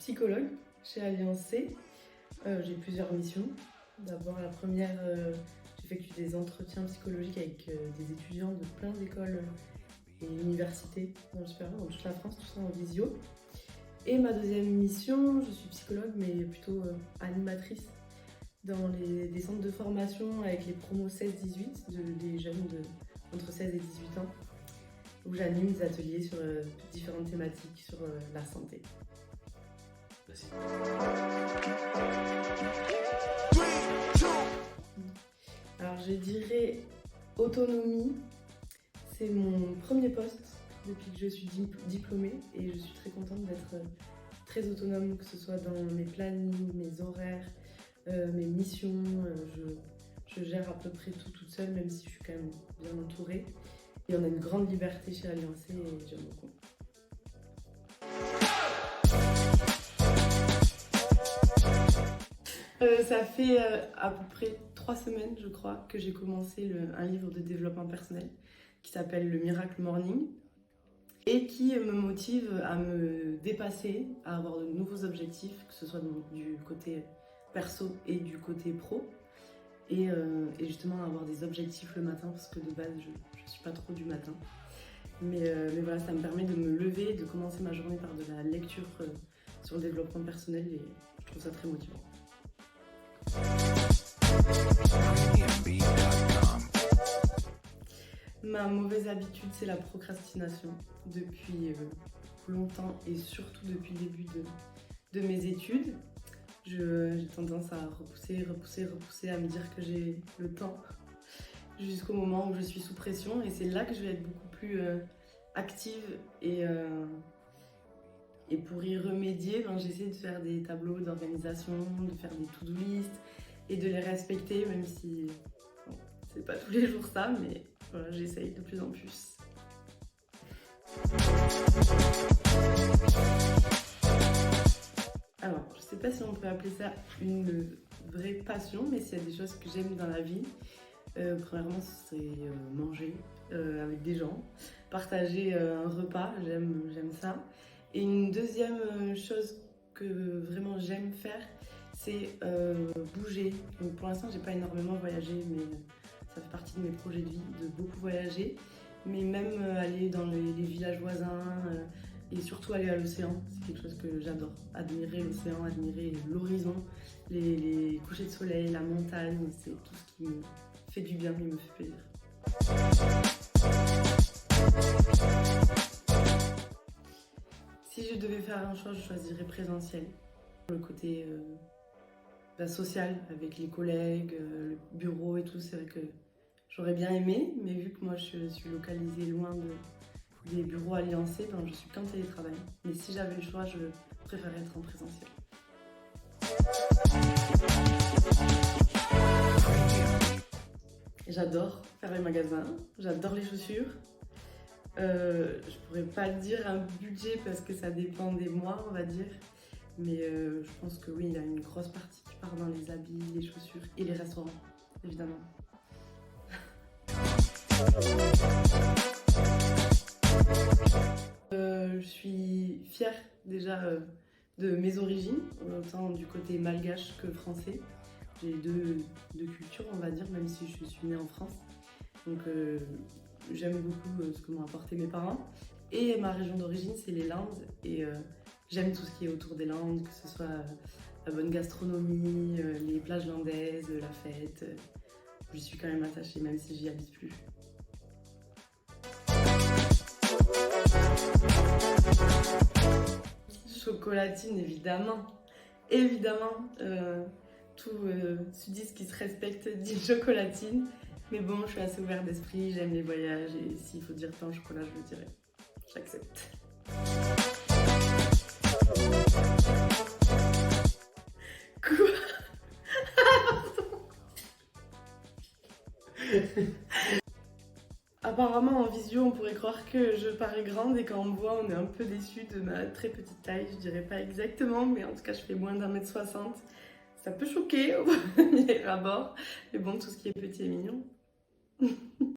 psychologue chez Alliance C. J'ai plusieurs missions. D'abord, la première, j'effectue des entretiens psychologiques avec des étudiants de plein d'écoles et universités dans le supérieur, dans toute la France, tout ça en visio. Et ma deuxième mission, je suis psychologue, mais plutôt animatrice dans des centres de formation avec les promos 16-18, des jeunes entre 16 et 18 ans, où j'anime des ateliers sur différentes thématiques sur la santé. Merci. Alors je dirais autonomie, c'est mon premier poste depuis que je suis diplômée et je suis très contente d'être très autonome, que ce soit dans mes plannings, mes horaires, mes missions. Je gère à peu près tout toute seule, même si je suis quand même bien entourée. Et on a une grande liberté chez Alliance C et j'aime beaucoup. Ça fait à peu près 3 semaines, je crois, que j'ai commencé un livre de développement personnel qui s'appelle Le Miracle Morning et qui me motive à me dépasser, à avoir de nouveaux objectifs, que ce soit du côté perso et du côté pro. Et justement avoir des objectifs le matin, parce que de base, je ne suis pas trop du matin. Mais voilà, ça me permet de me lever, de commencer ma journée par de la lecture sur le développement personnel et je trouve ça très motivant. Ma mauvaise habitude, c'est la procrastination depuis longtemps et surtout depuis le début de mes études. J'ai tendance à repousser, à me dire que j'ai le temps jusqu'au moment où je suis sous pression et c'est là que je vais être beaucoup plus active et pour y remédier, j'essaie de faire des tableaux d'organisation, de faire des to-do list et de les respecter, même si c'est pas tous les jours ça, mais voilà, j'essaye de plus en plus. Alors, je sais pas si on peut appeler ça une vraie passion, mais s'il y a des choses que j'aime dans la vie, premièrement, c'est manger avec des gens, partager un repas, j'aime ça. Et une deuxième chose que vraiment j'aime faire, c'est bouger. Donc pour l'instant, j'ai pas énormément voyagé, mais ça fait partie de mes projets de vie de beaucoup voyager. Mais même aller dans les villages voisins et surtout aller à l'océan, c'est quelque chose que j'adore. Admirer l'océan, admirer l'horizon, les couchers de soleil, la montagne, c'est tout ce qui me fait du bien et me fait plaisir. Si je devais faire un choix, je choisirais présentiel. Le côté social avec les collègues, le bureau et tout, c'est vrai que j'aurais bien aimé, mais vu que moi je suis localisée loin des bureaux Alliance C, je suis qu'en télétravail. Mais si j'avais le choix, je préférerais être en présentiel. J'adore faire les magasins, j'adore les chaussures. Je pourrais pas dire un budget parce que ça dépend des mois, on va dire. Mais je pense que oui, il y a une grosse partie qui part dans les habits, les chaussures et les restaurants, évidemment. Je suis fière déjà de mes origines, autant du côté malgache que français. J'ai deux cultures, on va dire, même si je suis née en France. Donc j'aime beaucoup ce que m'ont apporté mes parents. Et ma région d'origine, c'est les Landes. Et j'aime tout ce qui est autour des Landes, que ce soit la bonne gastronomie, les plages landaises, la fête. J'y suis quand même attachée, même si j'y habite plus. Chocolatine, évidemment. Évidemment, tout sudiste qui se respecte dit chocolatine. Mais bon, je suis assez ouverte d'esprit, j'aime les voyages et s'il faut dire pain au chocolat, je le dirai. J'accepte. Quoi? Apparemment, en visio, on pourrait croire que je parais grande et quand on me voit, on est un peu déçu de ma très petite taille. Je dirais pas exactement, mais en tout cas, je fais moins d'1m60. Ça peut choquer au premier abord, mais bon, tout ce qui est petit est mignon.